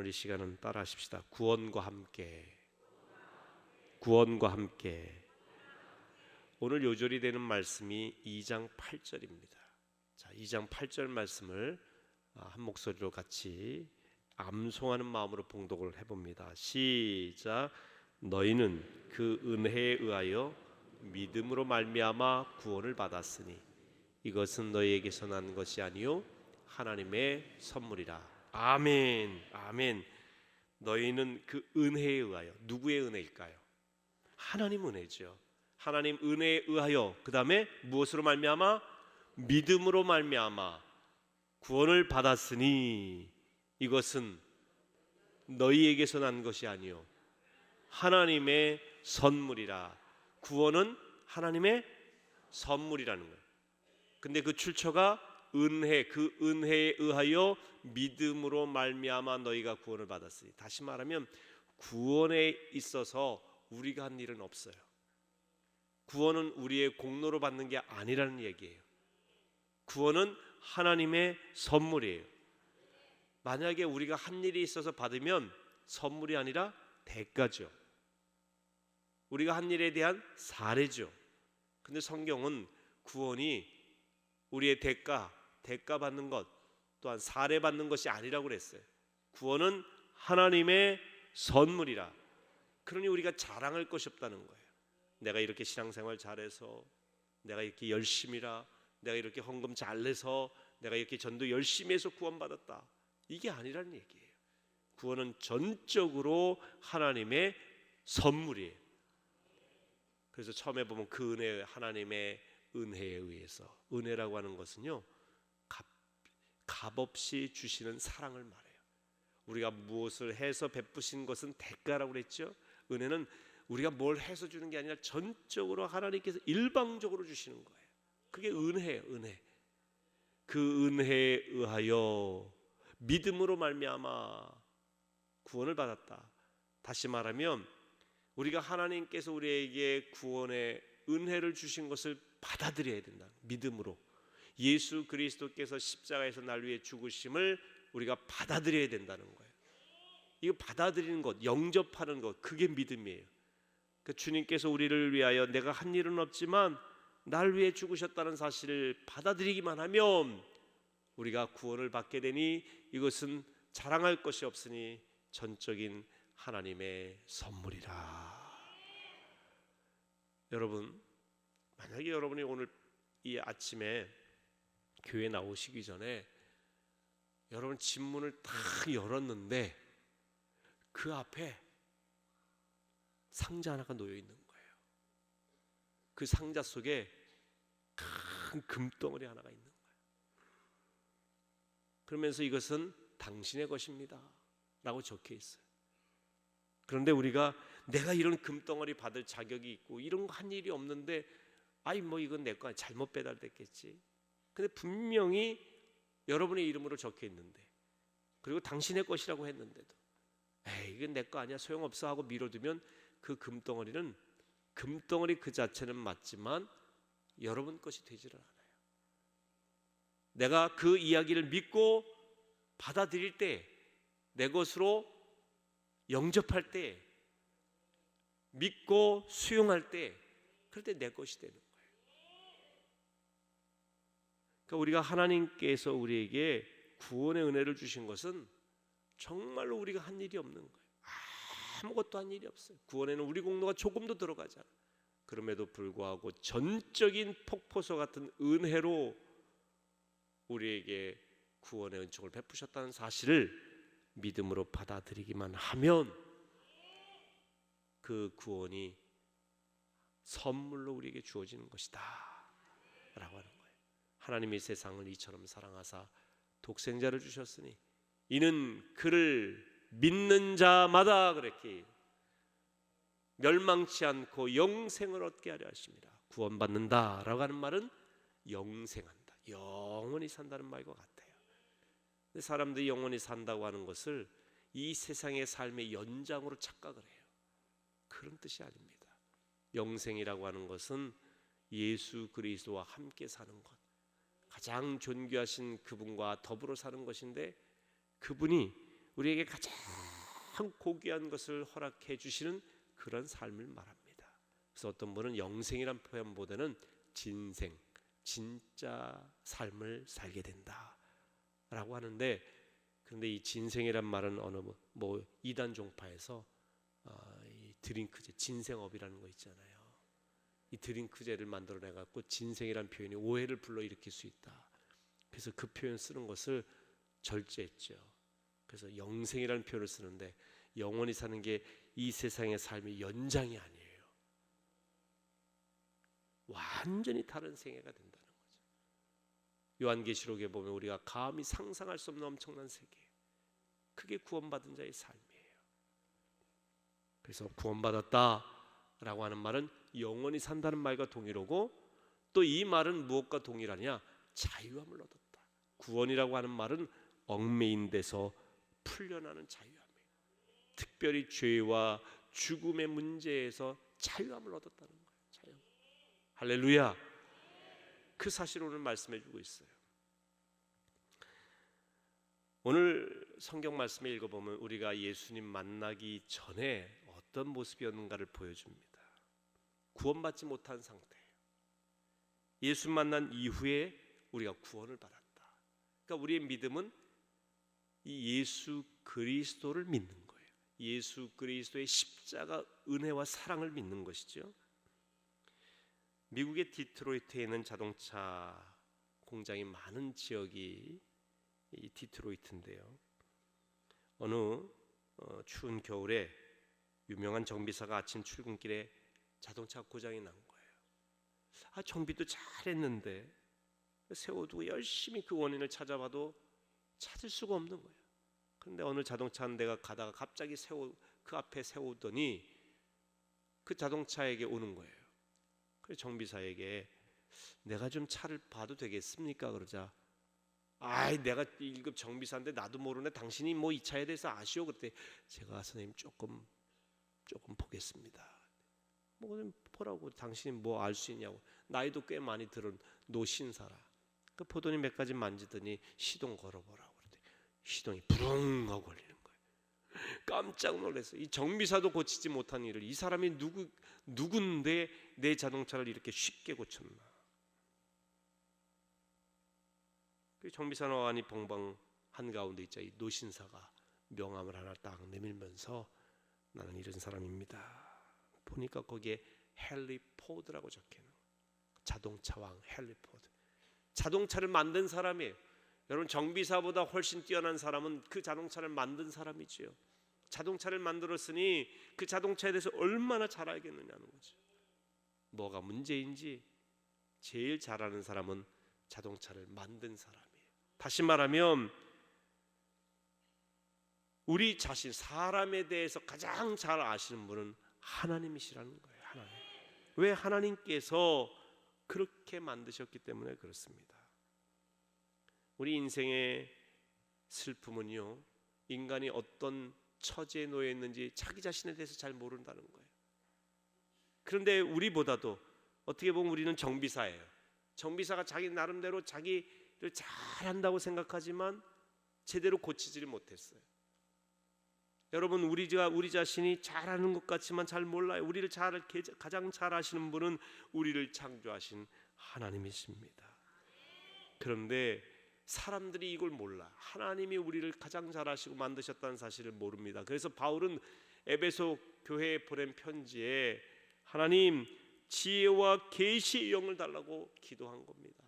이 시간은 따라 하십시다. 구원과 함께, 구원과 함께. 오늘 요절이 되는 말씀이 2장 8절입니다. 자, 2장 8절 말씀을 한 목소리로 같이 암송하는 마음으로 봉독을 해봅니다. 시작. 너희는 그 은혜에 의하여 믿음으로 말미암아 구원을 받았으니 이것은 너희에게서 난 것이 아니요 하나님의 선물이라. 아멘. 아멘. 너희는 그 은혜에 의하여. 누구의 은혜일까요? 하나님 은혜죠. 하나님 은혜에 의하여, 그 다음에 무엇으로 말미암아? 믿음으로 말미암아 구원을 받았으니 이것은 너희에게서 난 것이 아니요 하나님의 선물이라. 구원은 하나님의 선물이라는 거예요. 근데 그 출처가 은혜, 그 은혜에 의하여 믿음으로 말미암아 너희가 구원을 받았으니. 다시 말하면 구원에 있어서 우리가 한 일은 없어요. 구원은 우리의 공로로 받는 게 아니라는 얘기예요. 구원은 하나님의 선물이에요. 만약에 우리가 한 일이 있어서 받으면 선물이 아니라 대가죠. 우리가 한 일에 대한 사례죠. 근데 성경은 구원이 우리의 대가 받는 것, 또한 사례 받는 것이 아니라고 그랬어요. 구원은 하나님의 선물이라. 그러니 우리가 자랑할 것이 없다는 거예요. 내가 이렇게 신앙생활 잘해서, 내가 이렇게 열심히라, 내가 이렇게 헌금 잘 내서, 내가 이렇게 전도 열심히 해서 구원받았다, 이게 아니라는 얘기예요. 구원은 전적으로 하나님의 선물이에요. 그래서 처음에 보면 그 은혜, 하나님의 은혜에 의해서. 은혜라고 하는 것은요, 값없이 주시는 사랑을 말해요. 우리가 무엇을 해서 베푸신 것은 대가라고 그랬죠. 은혜는 우리가 뭘 해서 주는 게 아니라 전적으로 하나님께서 일방적으로 주시는 거예요. 그게 은혜예요. 은혜. 그 은혜에 의하여 믿음으로 말미암아 구원을 받았다. 다시 말하면 우리가 하나님께서 우리에게 구원의 은혜를 주신 것을 받아들여야 된다. 믿음으로. 예수 그리스도께서 십자가에서 날 위해 죽으심을 우리가 받아들여야 된다는 거예요. 이거 받아들이는 것, 영접하는 것, 그게 믿음이에요. 그 주님께서 우리를 위하여 내가 한 일은 없지만 날 위해 죽으셨다는 사실을 받아들이기만 하면 우리가 구원을 받게 되니 이것은 자랑할 것이 없으니 전적인 하나님의 선물이라. 여러분, 만약에 여러분이 오늘 이 아침에 교회 나오시기 전에 여러분 집문을 다 열었는데 그 앞에 상자 하나가 놓여 있는 거예요. 그 상자 속에 큰 금덩어리 하나가 있는 거예요. 그러면서 이것은 당신의 것입니다 라고 적혀 있어요. 그런데 우리가 내가 이런 금덩어리 받을 자격이 있고 이런 거 한 일이 없는데, 아이 뭐 이건 내 거 잘못 배달됐겠지. 근데 분명히 여러분의 이름으로 적혀 있는데, 그리고 당신의 것이라고 했는데도 에이 이건 내 거 아니야 소용없어 하고 밀어두면 그 금덩어리는, 금덩어리 그 자체는 맞지만 여러분 것이 되지를 않아요. 내가 그 이야기를 믿고 받아들일 때, 내 것으로 영접할 때, 믿고 수용할 때, 그럴 때 내 것이 되는 거예요. 그러니까 우리가 하나님께서 우리에게 구원의 은혜를 주신 것은 정말로 우리가 한 일이 없는 거예요. 아무것도 한 일이 없어요. 구원에는 우리 공로가 조금도 들어가지 않아요. 그럼에도 불구하고 전적인 폭포수 같은 은혜로 우리에게 구원의 은총을 베푸셨다는 사실을 믿음으로 받아들이기만 하면 그 구원이 선물로 우리에게 주어지는 것이다 라고 하는 거예요. 하나님이 세상을 이처럼 사랑하사 독생자를 주셨으니 이는 그를 믿는 자마다 그렇게 멸망치 않고 영생을 얻게 하려 하십니다. 구원받는다 라고 하는 말은 영생한다, 영원히 산다는 말과 같아요. 근데 사람들이 영원히 산다고 하는 것을 이 세상의 삶의 연장으로 착각을 해요. 그런 뜻이 아닙니다. 영생이라고 하는 것은 예수 그리스도와 함께 사는 것, 가장 존귀하신 그분과 더불어 사는 것인데, 그분이 우리에게 가장 가장 고귀한 것을 허락해 주시는 그런 삶을 말합니다. 그래서 어떤 분은 영생이란 표현보다는 진생, 진짜 삶을 살게 된다라고 하는데, 그런데 이 진생이란 말은 어느 이단 종파에서 이 드링크제, 진생업이라는 거 있잖아요. 이 드링크제를 만들어내 갖고 진생이란 표현이 오해를 불러일으킬 수 있다. 그래서 그 표현 쓰는 것을 절제했죠. 그래서 영생이라는 표현을 쓰는데, 영원히 사는 게 이 세상의 삶의 연장이 아니에요. 완전히 다른 생애가 된다는 거죠. 요한계시록에 보면 우리가 감히 상상할 수 없는 엄청난 세계, 그게 구원받은 자의 삶이에요. 그래서 구원받았다라고 하는 말은 영원히 산다는 말과 동일하고, 또 이 말은 무엇과 동일하냐? 자유함을 얻었다. 구원이라고 하는 말은 얽매인 데서 풀려나는 자유함이에요. 특별히 죄와 죽음의 문제에서 자유함을 얻었다는 거예요. 자유. 할렐루야. 그 사실을 오늘 말씀해 주고 있어요. 오늘 성경 말씀을 읽어보면 우리가 예수님 만나기 전에 어떤 모습이었는가를 보여줍니다. 구원받지 못한 상태, 예수 만난 이후에 우리가 구원을 받았다. 그러니까 우리의 믿음은 이 예수 그리스도를 믿는 거예요. 예수 그리스도의 십자가 은혜와 사랑을 믿는 것이죠. 미국의 디트로이트에 있는 자동차 공장이 많은 지역이 이 디트로이트인데요. 어느 추운 겨울에 유명한 정비사가 아침 출근길에 자동차 고장이 난 거예요. 정비도 잘했는데 세워두고 열심히 그 원인을 찾아봐도 찾을 수가 없는 거예요. 그런데 어느 자동차 한 대가 가다가 갑자기 그 앞에 세우더니 그 자동차에게 오는 거예요. 그래서 정비사에게 내가 좀 차를 봐도 되겠습니까? 그러자 내가 1급 정비사인데 나도 모르네. 당신이 뭐 이 차에 대해서 아시오? 그때 제가 선생님 조금 보겠습니다. 뭐 좀 보라고. 당신이 뭐 알 수 있냐고. 나이도 꽤 많이 들은 노신사라. 그 보더니 몇 가지 만지더니 시동 걸어보라고. 그러더니 시동이 부릉 하고 걸리는 거예요. 깜짝 놀랐어요. 이 정비사도 고치지 못한 일을 이 사람이 누군데 내 자동차를 이렇게 쉽게 고쳤나. 그 정비사 나와니 봉방 한가운데 있자 이 노신사가 명함을 하나 딱 내밀면서 나는 이런 사람입니다. 보니까 거기에 헨리 포드라고 적혀있는 자동차 왕 헨리 포드. 자동차를 만든 사람이에요. 여러분, 정비사보다 훨씬 뛰어난 사람은 그 자동차를 만든 사람이지요. 자동차를 만들었으니 그 자동차에 대해서 얼마나 잘 알겠느냐는 거죠. 뭐가 문제인지 제일 잘 아는 사람은 자동차를 만든 사람이에요. 다시 말하면 우리 자신, 사람에 대해서 가장 잘 아시는 분은 하나님이시라는 거예요. 하나님. 왜? 하나님께서 그렇게 만드셨기 때문에 그렇습니다. 우리 인생의 슬픔은요, 인간이 어떤 처지에 놓여 있는지 자기 자신에 대해서 잘 모른다는 거예요. 그런데 우리보다도 어떻게 보면 우리는 정비사예요. 정비사가 자기 나름대로 자기를 잘한다고 생각하지만 제대로 고치지를 못했어요. 여러분, 우리 자신이 잘하는 것 같지만 잘 몰라요. 우리를 가장 잘 아시는 분은 우리를 창조하신 하나님이십니다. 그런데 사람들이 이걸 몰라. 하나님이 우리를 가장 잘 아시고 만드셨다는 사실을 모릅니다. 그래서 바울은 에베소 교회에 보낸 편지에 하나님 지혜와 계시의 영을 달라고 기도한 겁니다.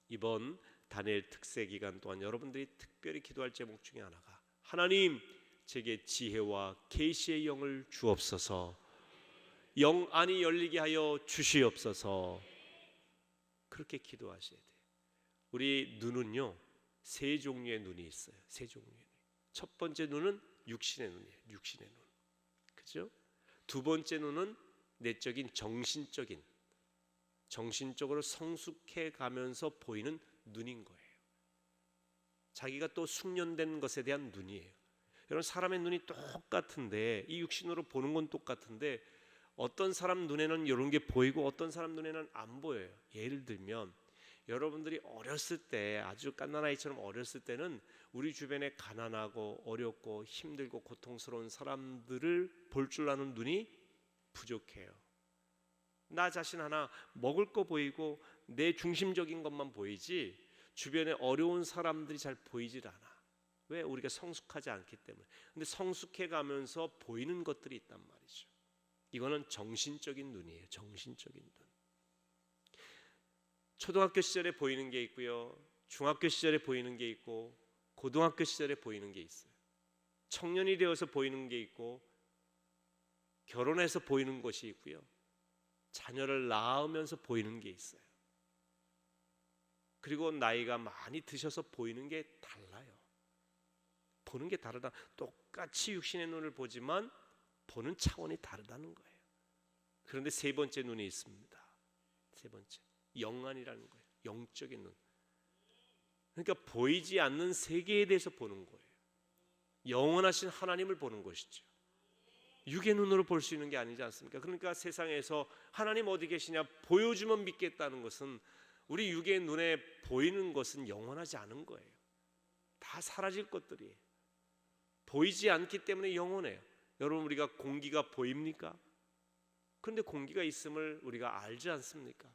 이번 다니엘 특세 기간 동안 여러분들이 특별히 기도할 제목 중에 하나가 하나님 제게 지혜와 계시의 영을 주옵소서. 영 안이 열리게 하여 주시옵소서. 그렇게 기도하셔야 돼요. 우리 눈은요, 세 종류의 눈이 있어요. 세 종류의 눈. 첫 번째 눈은 육신의 눈이에요. 육신의 눈. 그죠? 두 번째 눈은 내적인 정신적으로 성숙해 가면서 보이는 눈인 거예요. 자기가 또 숙련된 것에 대한 눈이에요. 여러분, 사람의 눈이 똑같은데, 이 육신으로 보는 건 똑같은데 어떤 사람 눈에는 이런 게 보이고 어떤 사람 눈에는 안 보여요. 예를 들면 여러분들이 어렸을 때, 아주 갓난아이처럼 어렸을 때는 우리 주변에 가난하고 어렵고 힘들고 고통스러운 사람들을 볼 줄 아는 눈이 부족해요. 나 자신 하나 먹을 거 보이고 내 중심적인 것만 보이지 주변에 어려운 사람들이 잘 보이질 않아. 왜? 우리가 성숙하지 않기 때문에. 근데 성숙해 가면서 보이는 것들이 있단 말이죠. 이거는 정신적인 눈이에요. 정신적인 눈. 초등학교 시절에 보이는 게 있고요, 중학교 시절에 보이는 게 있고, 고등학교 시절에 보이는 게 있어요. 청년이 되어서 보이는 게 있고, 결혼해서 보이는 것이 있고요, 자녀를 낳으면서 보이는 게 있어요. 그리고 나이가 많이 드셔서 보이는 게 달라요. 보는 게 다르다. 똑같이 육신의 눈을 보지만 보는 차원이 다르다는 거예요. 그런데 세 번째 눈이 있습니다. 세 번째, 영안이라는 거예요. 영적인 눈. 그러니까 보이지 않는 세계에 대해서 보는 거예요. 영원하신 하나님을 보는 것이죠. 육의 눈으로 볼 수 있는 게 아니지 않습니까? 그러니까 세상에서 하나님 어디 계시냐 보여주면 믿겠다는 것은, 우리 육의 눈에 보이는 것은 영원하지 않은 거예요. 다 사라질 것들이에요. 보이지 않기 때문에 영원해요. 여러분, 우리가 공기가 보입니까? 그런데 공기가 있음을 우리가 알지 않습니까?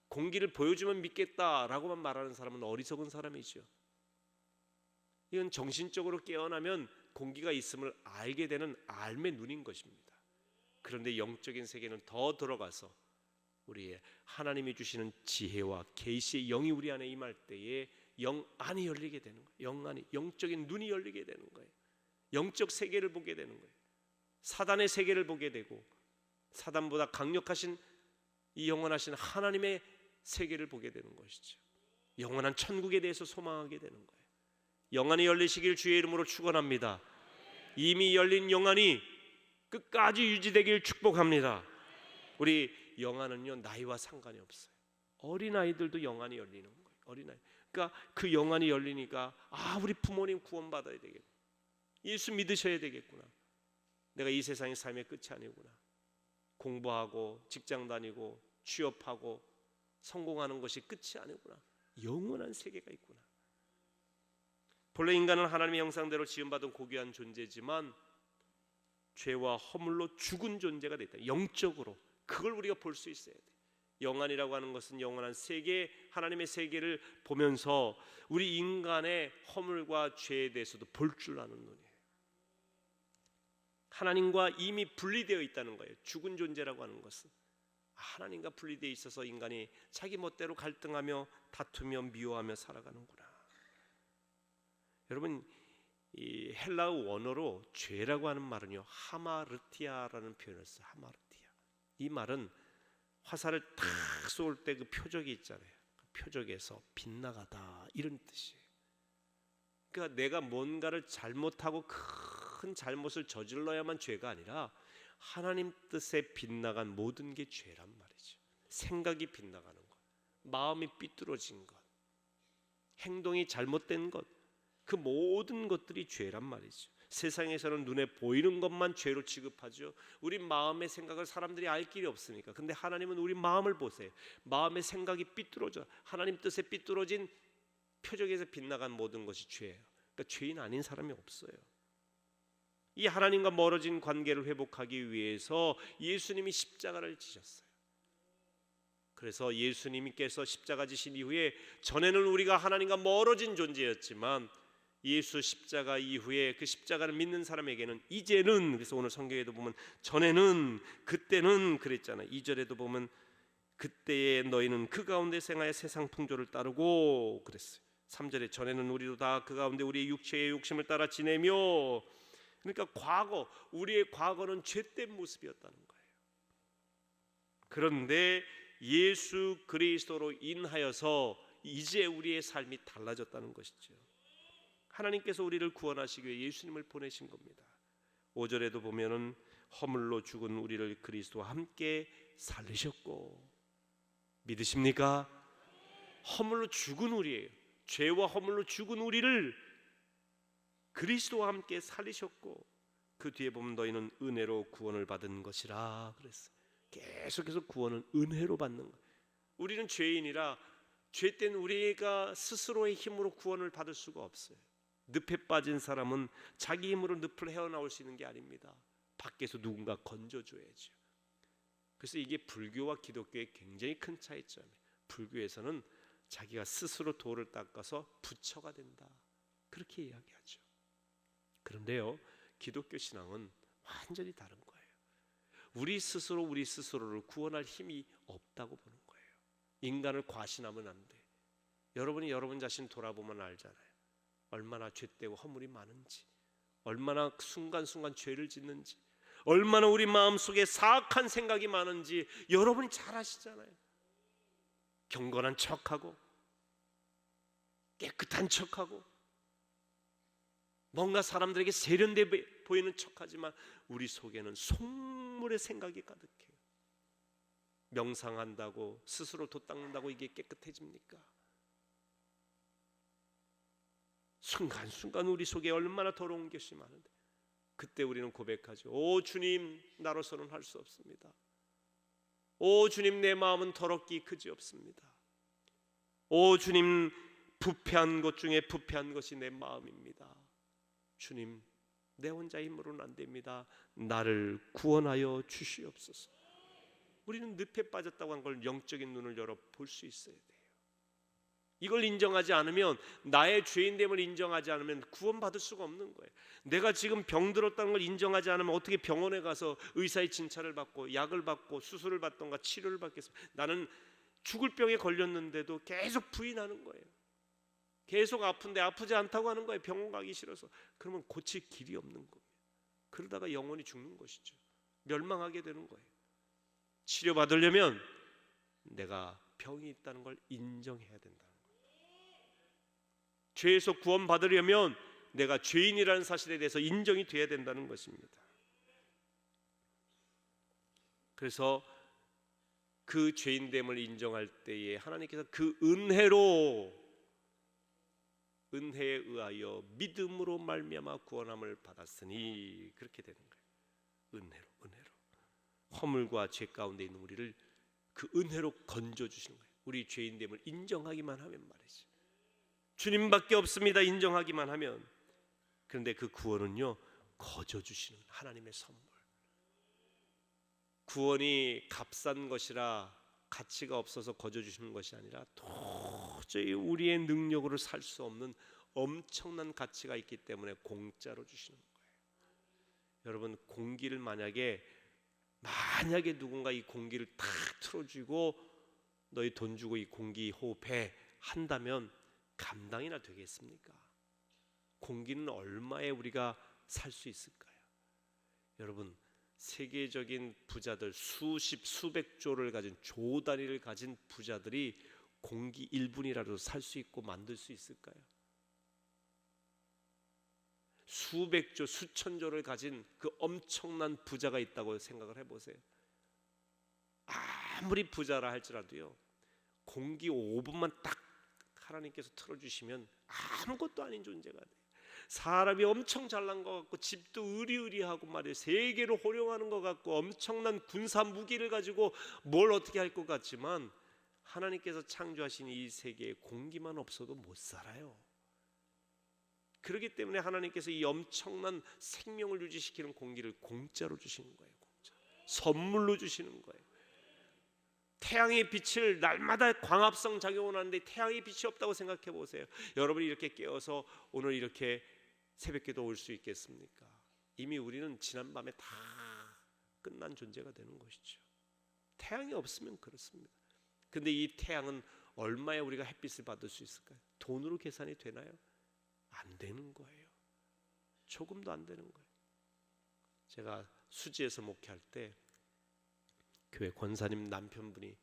공기를 보여주면 믿겠다라고만 말하는 사람은 어리석은 사람이죠. 이건 정신적으로 깨어나면 공기가 있음을 알게 되는 알의 눈인 것입니다. 그런데 영적인 세계는 더 들어가서 우리의 하나님이 주시는 지혜와 계시의 영이 우리 안에 임할 때에 영안이 열리게 되는 거예요. 영안이, 영적인 눈이 열리게 되는 거예요. 영적 세계를 보게 되는 거예요. 사단의 세계를 보게 되고, 사단보다 강력하신 이 영원하신 하나님의 세계를 보게 되는 것이죠. 영원한 천국에 대해서 소망하게 되는 거예요. 영안이 열리시길 주의 이름으로 축원합니다. 이미 열린 영안이 끝까지 유지되길 축복합니다. 우리 영안은요, 나이와 상관이 없어요. 어린아이들도 영안이 열리는 거예요. 어린아이. 그러니까 그 영안이 열리니까, 우리 부모님 구원받아야 되겠구나, 예수 믿으셔야 되겠구나, 내가 이 세상의 삶의 끝이 아니구나, 공부하고 직장 다니고 취업하고 성공하는 것이 끝이 아니구나, 영원한 세계가 있구나. 본래 인간은 하나님의 형상대로 지음받은 고귀한 존재지만 죄와 허물로 죽은 존재가 됐다. 영적으로 그걸 우리가 볼 수 있어야 돼. 영안이라고 하는 것은 영원한 세계, 하나님의 세계를 보면서 우리 인간의 허물과 죄에 대해서도 볼 줄 아는 눈이에요. 하나님과 이미 분리되어 있다는 거예요. 죽은 존재라고 하는 것은 하나님과 분리되어 있어서 인간이 자기 멋대로 갈등하며 다투며 미워하며 살아가는구나. 여러분, 이 헬라어 원어로 죄라고 하는 말은요, 하마르티아라는 표현을 써요. 하마르티아. 이 말은 화살을 탁 쏠 때 그 표적이 있잖아요. 그 표적에서 빗나가다, 이런 뜻이에요. 그러니까 내가 뭔가를 잘못하고 큰 잘못을 저질러야만 죄가 아니라 하나님 뜻에 빗나간 모든 게 죄란 말이죠. 생각이 빗나가는 것, 마음이 삐뚤어진 것, 행동이 잘못된 것, 그 모든 것들이 죄란 말이죠. 세상에서는 눈에 보이는 것만 죄로 취급하죠. 우리 마음의 생각을 사람들이 알 길이 없으니까. 근데 하나님은 우리 마음을 보세요. 마음의 생각이 삐뚤어져, 하나님 뜻에 삐뚤어진 표적에서 빗나간 모든 것이 죄예요. 그러니까 죄인 아닌 사람이 없어요. 이 하나님과 멀어진 관계를 회복하기 위해서 예수님이 십자가를 지셨어요. 그래서 예수님께서 십자가 지신 이후에, 전에는 우리가 하나님과 멀어진 존재였지만 예수 십자가 이후에 그 십자가를 믿는 사람에게는 이제는, 그래서 오늘 성경에도 보면 전에는, 그때는 그랬잖아요. 2절에도 보면 그때에 너희는 그 가운데 생하여 세상 풍조를 따르고 그랬어요. 3절에 전에는 우리도 다 그 가운데 우리의 육체의 욕심을 따라 지내며, 그러니까 과거, 우리의 과거는 죄된 모습이었다는 거예요. 그런데 예수 그리스도로 인하여서 이제 우리의 삶이 달라졌다는 것이죠. 하나님께서 우리를 구원하시기 위해 예수님을 보내신 겁니다. 5절에도 보면은 허물로 죽은 우리를 그리스도와 함께 살리셨고, 믿으십니까? 허물로 죽은 우리예요. 죄와 허물로 죽은 우리를 그리스도와 함께 살리셨고, 그 뒤에 보면 너희는 은혜로 구원을 받은 것이라 그랬어요. 계속해서 구원은 은혜로 받는 거예요. 우리는 죄인이라 죄 때는 우리가 스스로의 힘으로 구원을 받을 수가 없어요. 늪에 빠진 사람은 자기 힘으로 늪을 헤어나올 수 있는 게 아닙니다. 밖에서 누군가 건져줘야죠. 그래서 이게 불교와 기독교의 굉장히 큰 차이점이에요. 불교에서는 자기가 스스로 돌을 닦아서 부처가 된다, 그렇게 이야기하죠. 그런데요, 기독교 신앙은 완전히 다른 거예요. 우리 스스로를 구원할 힘이 없다고 보는 거예요. 인간을 과신하면 안 돼. 여러분이 여러분 자신 돌아보면 알잖아요. 얼마나 죄되고 허물이 많은지, 얼마나 순간순간 죄를 짓는지, 얼마나 우리 마음속에 사악한 생각이 많은지 여러분이 잘 아시잖아요. 경건한 척하고 깨끗한 척하고 뭔가 사람들에게 세련돼 보이는 척하지만 우리 속에는 속물의 생각이 가득해요. 명상한다고 스스로 돛 닦는다고 이게 깨끗해집니까? 순간순간 우리 속에 얼마나 더러운 것이 많은데, 그때 우리는 고백하죠. 오 주님, 나로서는 할 수 없습니다. 오 주님, 내 마음은 더럽기 그지없습니다. 오 주님, 부패한 것 중에 부패한 것이 내 마음입니다. 주님, 내 혼자 힘으로는 안 됩니다. 나를 구원하여 주시옵소서. 우리는 늪에 빠졌다고 한 걸 영적인 눈을 열어 볼 수 있어야 돼요. 이걸 인정하지 않으면, 나의 죄인됨을 인정하지 않으면 구원받을 수가 없는 거예요. 내가 지금 병들었다는 걸 인정하지 않으면 어떻게 병원에 가서 의사의 진찰을 받고 약을 받고 수술을 받던가 치료를 받겠습니까? 나는 죽을 병에 걸렸는데도 계속 부인하는 거예요. 계속 아픈데 아프지 않다고 하는 거예요. 병원 가기 싫어서. 그러면 고칠 길이 없는 거예요. 그러다가 영원히 죽는 것이죠. 멸망하게 되는 거예요. 치료받으려면 내가 병이 있다는 걸 인정해야 된다는 거예요. 죄에서 구원받으려면 내가 죄인이라는 사실에 대해서 인정이 돼야 된다는 것입니다. 그래서 그 죄인됨을 인정할 때에 하나님께서 그 은혜에 의하여 믿음으로 말미암아 구원함을 받았으니, 그렇게 되는 거예요. 은혜로 허물과 죄 가운데 있는 우리를 그 은혜로 건져주시는 거예요. 우리 죄인됨을 인정하기만 하면 말이지. 주님밖에 없습니다 인정하기만 하면. 그런데 그 구원은요, 거저주시는 하나님의 선물. 구원이 값싼 것이라 가치가 없어서 거저주시는 것이 아니라 도저히 우리의 능력으로 살 수 없는 엄청난 가치가 있기 때문에 공짜로 주시는 거예요. 여러분, 공기를 만약에 누군가 이 공기를 탁 틀어주고 너희 돈 주고 이 공기 호흡해 한다면 감당이나 되겠습니까? 공기는 얼마에 우리가 살 수 있을까요? 여러분, 세계적인 부자들, 수백 조를 가진, 조 단위를 가진 부자들이 공기 1분이라도 살 수 있고 만들 수 있을까요? 수백 조, 수천 조를 가진 그 엄청난 부자가 있다고 생각을 해보세요. 아무리 부자라 할지라도요, 공기 5분만 딱 하나님께서 틀어주시면 아무것도 아닌 존재가 돼요. 사람이 엄청 잘난 것 같고 집도 으리으리하고 말이에요. 세계로 호령하는 것 같고 엄청난 군사 무기를 가지고 뭘 어떻게 할 것 같지만, 하나님께서 창조하신 이 세계에 공기만 없어도 못 살아요. 그렇기 때문에 하나님께서 이 엄청난 생명을 유지시키는 공기를 공짜로 주시는 거예요. 선물로 주시는 거예요. 태양의 빛을 날마다 광합성 작용을 하는데 태양의 빛이 없다고 생각해 보세요. 여러분이 이렇게 깨어서 오늘 이렇게 새벽기도 올 수 있겠습니까? 이미 우리는 지난밤에 다 끝난 존재가 되는 것이죠. 태양이 없으면 그렇습니다. 근데 이 태양은 얼마에 우리가 햇빛을 받을 수 있을까요? 돈으로 계산이 되나요? 안 되는 거예요. 조금도 안 되는 거예요. 제가 수지에서 목회할 때 교회 권사님 남편분이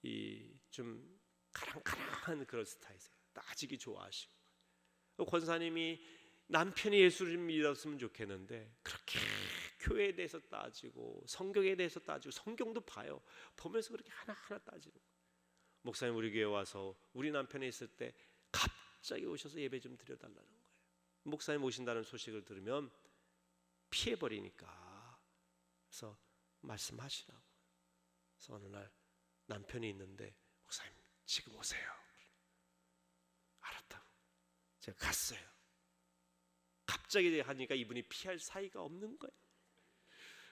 이 좀 가랑가랑한 그런 스타일이세요. 따지기 좋아하시고, 권사님이 남편이 예수를 좀 믿었으면 좋겠는데 그렇게 교회에 대해서 따지고 성경에 대해서 따지고 성경도 봐요. 보면서 그렇게 하나하나 따지는 거예요. 목사님 우리 교회 와서 우리 남편이 있을 때 갑자기 오셔서 예배 좀 드려달라는 거예요. 목사님 오신다는 소식을 들으면 피해버리니까. 그래서 말씀하시라고. 그래서 어느 날 남편이 있는데 목사님 지금 오세요. 알았다고 제가 갔어요. 갑자기 하니까 이분이 피할 사이가 없는 거예요.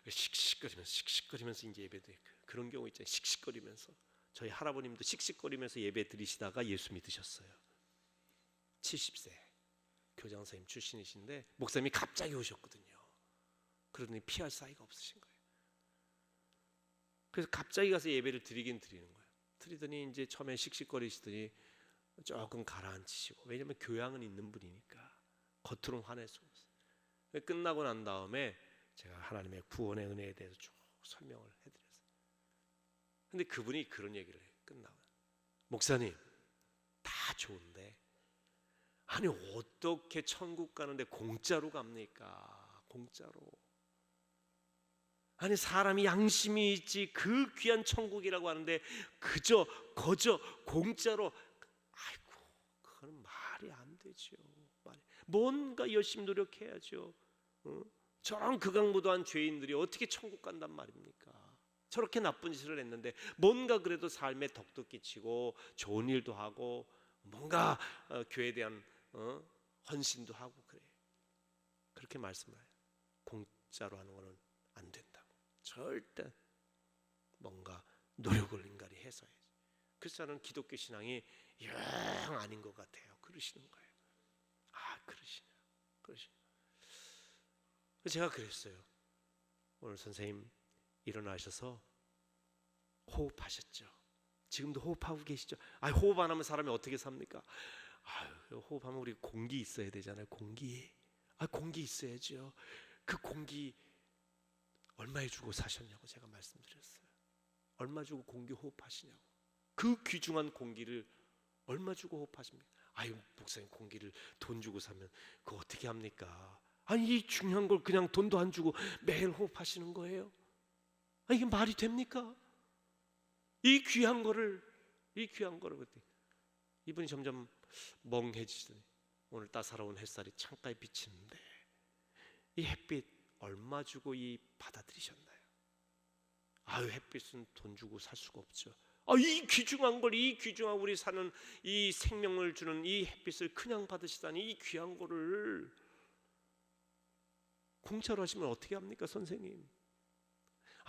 씩씩거리면서 이제 예배드려요. 그런 경우 있잖아요. 씩씩거리면서. 저희 할아버님도 씩씩거리면서 예배 드리시다가 예수 믿으셨어요. 70세 교장 선생님 출신이신데 목사님이 갑자기 오셨거든요. 그러더니 피할 사이가 없으신 거예요. 그래서 갑자기 가서 예배를 드리긴 드리는 거예요. 드리더니 이제 처음에 씩씩거리시더니 조금 가라앉히시고, 왜냐하면 교양은 있는 분이니까 겉으로는 화낼 수 없어요. 끝나고 난 다음에 제가 하나님의 구원의 은혜에 대해서 쭉 설명을 해드렸어요. 근데 그분이 그런 얘기를 해요. 끝나고, 목사님 다 좋은데 아니 어떻게 천국 가는데 공짜로 갑니까? 공짜로. 아니 사람이 양심이 있지 그 귀한 천국이라고 하는데 그저 거저 공짜로. 아이고 그건 말이 안 되죠. 뭔가 열심히 노력해야죠. 저런 극악무도한 죄인들이 어떻게 천국 간단 말입니까? 저렇게 나쁜 짓을 했는데 뭔가 그래도 삶에 덕도 끼치고 좋은 일도 하고 뭔가 교회에 대한 헌신도 하고 그래. 그렇게 말씀을 해요. 공짜로 하는 거는 안 된다고. 절대 뭔가 노력을 인간이 해서 해야지. 그래서 저는 기독교 신앙이 영 아닌 것 같아요. 그러시는 거예요. 아 그러시냐. 제가 그랬어요. 오늘 선생님 일어나셔서 호흡하셨죠. 지금도 호흡하고 계시죠. 아 호흡 안 하면 사람이 어떻게 삽니까? 아유, 호흡하면 우리 공기 있어야 되잖아요. 공기. 공기 있어야죠. 그 공기 얼마에 주고 사셨냐고 제가 말씀드렸어요. 얼마 주고 공기 호흡하시냐고. 그 귀중한 공기를 얼마 주고 호흡하십니까? 아유 목사님 공기를 돈 주고 사면 그거 어떻게 합니까? 아니 이 중요한 걸 그냥 돈도 안 주고 매일 호흡하시는 거예요? 이게 말이 됩니까? 이 귀한 거를 그때 이분이 점점 멍해지더니 오늘 따사로운 햇살이 창가에 비치는데 이 햇빛 얼마 주고 이 받아들이셨나요? 아유 햇빛은 돈 주고 살 수가 없죠. 이 귀중한 걸, 이 귀중한 우리 사는 이 생명을 주는 이 햇빛을 그냥 받으시다니 이 귀한 거를 공짜로 하시면 어떻게 합니까 선생님?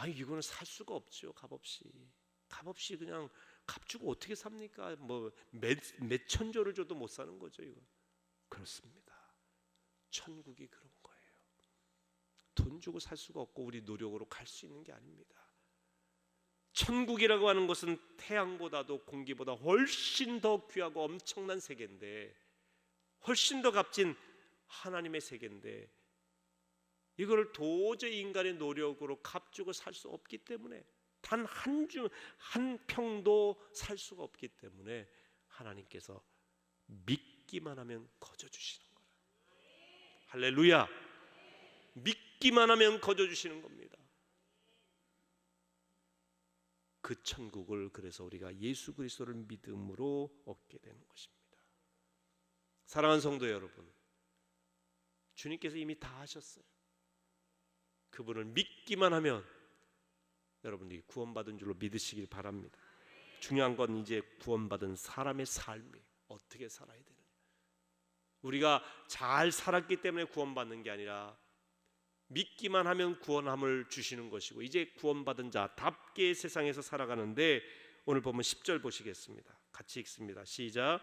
이거는 살 수가 없죠. 값없이 그냥 값 주고 어떻게 삽니까? 뭐 몇 천조를 줘도 못 사는 거죠. 이거 그렇습니다. 천국이 그런 거예요. 돈 주고 살 수가 없고 우리 노력으로 갈 수 있는 게 아닙니다. 천국이라고 하는 것은 태양보다도 공기보다 훨씬 더 귀하고 엄청난 세계인데, 훨씬 더 값진 하나님의 세계인데 이걸 도저히 인간의 노력으로 값주고 살 수 없기 때문에, 단 한 평도 살 수가 없기 때문에 하나님께서 믿기만 하면 거저 주시는 거예요. 할렐루야. 믿기만 하면 거저 주시는 겁니다. 그 천국을 그래서 우리가 예수 그리스도를 믿음으로 얻게 되는 것입니다. 사랑하는 성도 여러분, 주님께서 이미 다 하셨어요. 그분을 믿기만 하면 여러분들이 구원받은 줄로 믿으시길 바랍니다. 중요한 건 이제 구원받은 사람의 삶이 어떻게 살아야 되느냐. 우리가 잘 살았기 때문에 구원받는 게 아니라 믿기만 하면 구원함을 주시는 것이고, 이제 구원받은 자답게 세상에서 살아가는데 오늘 보면 10절 보시겠습니다. 같이 읽습니다. 시작.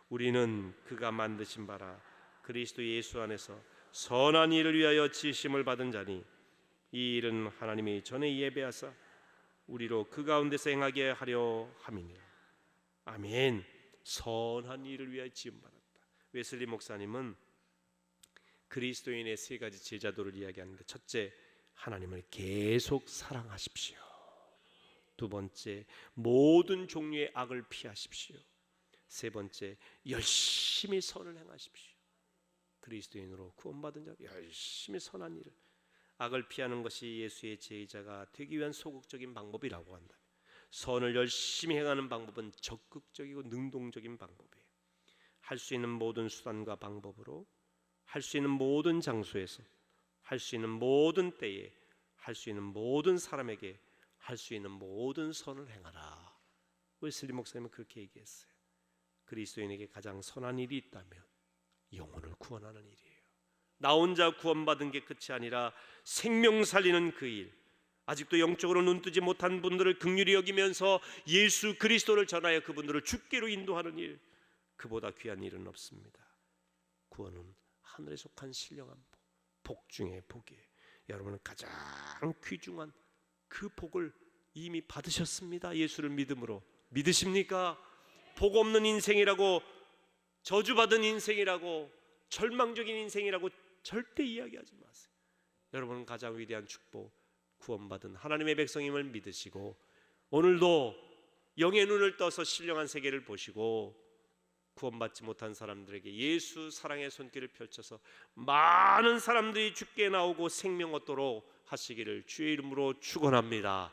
우리는 그가 만드신 바라 그리스도 예수 안에서 선한 일을 위하여 지으심을 받은 자니 이 일은 하나님이 전에 예배하사 우리로 그 가운데서 행하게 하려 함이니라. 아멘. 선한 일을 위하여 지음받았다. 웨슬리 목사님은 그리스도인의 세 가지 제자도를 이야기하는데, 첫째, 하나님을 계속 사랑하십시오. 두 번째, 모든 종류의 악을 피하십시오. 세 번째, 열심히 선을 행하십시오. 그리스도인으로 구원받은 자 열심히 선한 일을. 악을 피하는 것이 예수의 제자가 되기 위한 소극적인 방법이라고 한다. 선을 열심히 행하는 방법은 적극적이고 능동적인 방법이에요. 할 수 있는 모든 수단과 방법으로, 할 수 있는 모든 장소에서, 할 수 있는 모든 때에, 할 수 있는 모든 사람에게 할 수 있는 모든 선을 행하라. 웨슬리 목사님은 그렇게 얘기했어요. 그리스도인에게 가장 선한 일이 있다면 영혼을 구원하는 일이에요. 나 혼자 구원받은 게 끝이 아니라 생명 살리는 그 일, 아직도 영적으로 눈뜨지 못한 분들을 긍휼히 여기면서 예수 그리스도를 전하여 그분들을 주께로 인도하는 일, 그보다 귀한 일은 없습니다. 구원은 하늘에 속한 신령한 복 중의 복이에요. 여러분은 가장 귀중한 그 복을 이미 받으셨습니다. 예수를 믿음으로. 믿으십니까? 복 없는 인생이라고, 저주받은 인생이라고, 절망적인 인생이라고 절대 이야기하지 마세요. 여러분은 가장 위대한 축복, 구원받은 하나님의 백성임을 믿으시고 오늘도 영의 눈을 떠서 신령한 세계를 보시고 구원받지 못한 사람들에게 예수 사랑의 손길을 펼쳐서 많은 사람들이 주께 나오고 생명 얻도록 하시기를 주의 이름으로 축원합니다.